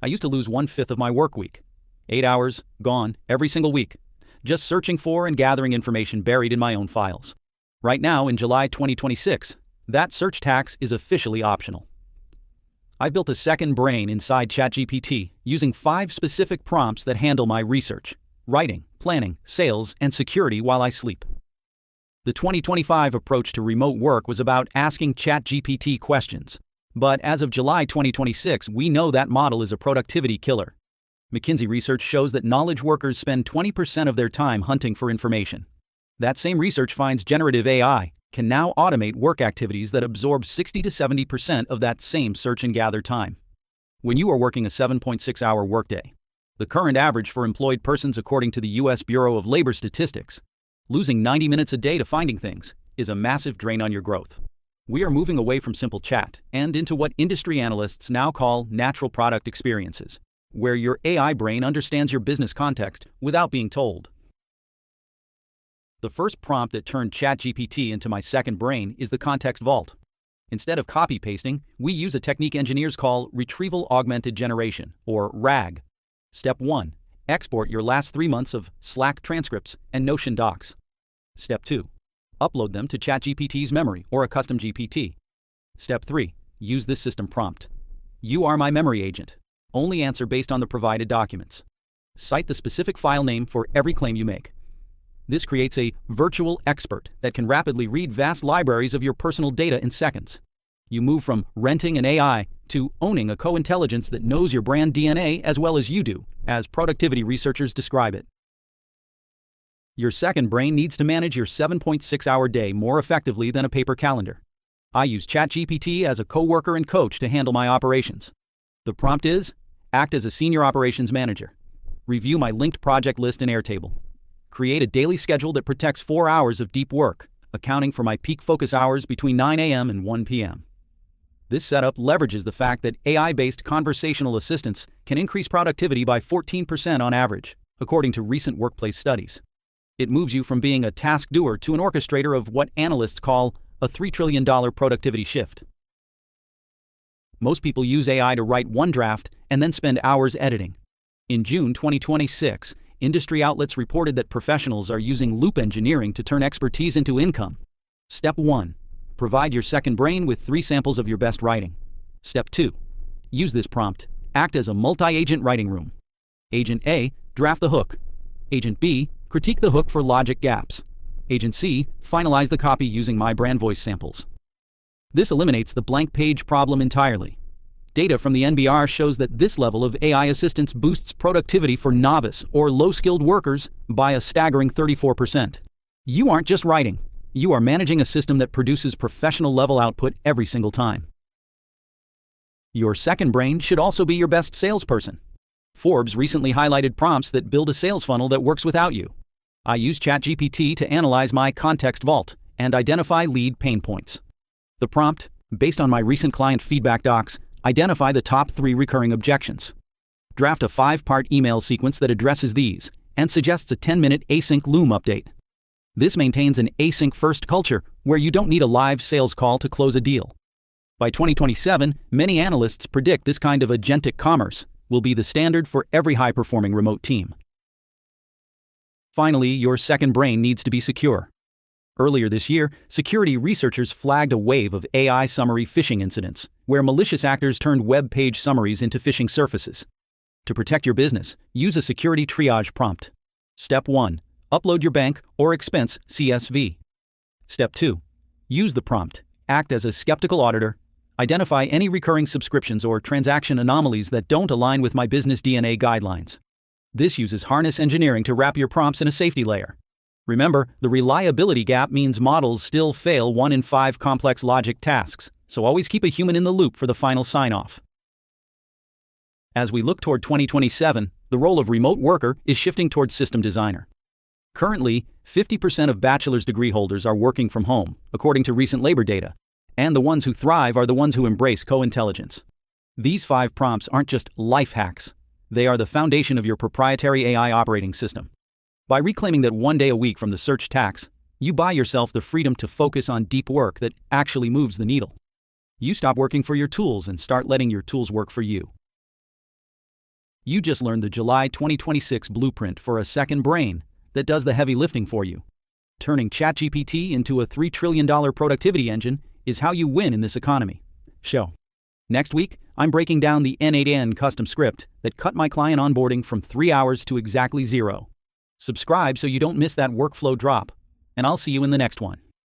I used to lose 1/5 of my work week. 8 hours, gone, every single week, just searching for and gathering information buried in my own files. Right now, in July 2026, that search tax is officially optional. I built a second brain inside ChatGPT using 5 specific prompts that handle my research, writing, planning, sales, and security while I sleep. The 2025 approach to remote work was about asking ChatGPT questions. But as of July 2026, we know that model is a productivity killer. McKinsey research shows that knowledge workers spend 20% of their time hunting for information. That same research finds generative AI can now automate work activities that absorb 60 to 70% of that same search and gather time. When you are working a 7.6-hour workday, the current average for employed persons according to the U.S. Bureau of Labor Statistics, losing 90 minutes a day to finding things is a massive drain on your growth. We are moving away from simple chat and into what industry analysts now call natural product experiences, where your AI brain understands your business context without being told. The first prompt that turned ChatGPT into my second brain is the context vault. Instead of copy-pasting, we use a technique engineers call retrieval augmented generation, or RAG. Step 1. Export your last 3 months of Slack transcripts and Notion docs. Step 2. Upload them to ChatGPT's memory or a custom GPT. Step 3. Use this system prompt. You are my memory agent. Only answer based on the provided documents. Cite the specific file name for every claim you make. This creates a virtual expert that can rapidly read vast libraries of your personal data in seconds. You move from renting an AI to owning a co-intelligence that knows your brand DNA as well as you do, as productivity researchers describe it. Your second brain needs to manage your 7.6-hour day more effectively than a paper calendar. I use ChatGPT as a coworker and coach to handle my operations. The prompt is, act as a senior operations manager. Review my linked project list in Airtable. Create a daily schedule that protects 4 hours of deep work, accounting for my peak focus hours between 9 a.m. and 1 p.m. This setup leverages the fact that AI-based conversational assistants can increase productivity by 14% on average, according to recent workplace studies. It moves you from being a task doer to an orchestrator of what analysts call a $3 trillion productivity shift. Most people use AI to write one draft and then spend hours editing. In June 2026, industry outlets reported that professionals are using loop engineering to turn expertise into income. Step 1. Provide your second brain with 3 samples of your best writing. Step 2. Use this prompt. Act as a multi-agent writing room. Agent A, draft the hook. Agent B, critique the hook for logic gaps. Agent C, finalize the copy using my brand voice samples. This eliminates the blank page problem entirely. Data from the NBR shows that this level of AI assistance boosts productivity for novice or low-skilled workers by a staggering 34%. You aren't just writing. You are managing a system that produces professional-level output every single time. Your second brain should also be your best salesperson. Forbes recently highlighted prompts that build a sales funnel that works without you. I use ChatGPT to analyze my context vault and identify lead pain points. The prompt, based on my recent client feedback docs, identify the top 3 recurring objections. Draft a 5-part email sequence that addresses these and suggests a 10-minute async Loom update. This maintains an async-first culture where you don't need a live sales call to close a deal. By 2027, many analysts predict this kind of agentic commerce will be the standard for every high-performing remote team. Finally, your second brain needs to be secure. Earlier this year, security researchers flagged a wave of AI summary phishing incidents, where malicious actors turned web page summaries into phishing surfaces. To protect your business, use a security triage prompt. Step 1. Upload your bank or expense CSV. Step 2. Use the prompt. Act as a skeptical auditor. Identify any recurring subscriptions or transaction anomalies that don't align with my business DNA guidelines. This uses harness engineering to wrap your prompts in a safety layer. Remember, the reliability gap means models still fail 1 in 5 complex logic tasks, so always keep a human in the loop for the final sign-off. As we look toward 2027, the role of remote worker is shifting towards system designer. Currently, 50% of bachelor's degree holders are working from home, according to recent labor data, and the ones who thrive are the ones who embrace co-intelligence. These 5 prompts aren't just life hacks, they are the foundation of your proprietary AI operating system. By reclaiming that 1 day a week from the search tax, you buy yourself the freedom to focus on deep work that actually moves the needle. You stop working for your tools and start letting your tools work for you. You just learned the July 2026 blueprint for a second brain that does the heavy lifting for you. Turning ChatGPT into a $3 trillion productivity engine is how you win in this economy. Show. Next week, I'm breaking down the N8N custom script that cut my client onboarding from 3 hours to exactly 0. Subscribe so you don't miss that workflow drop, and I'll see you in the next one.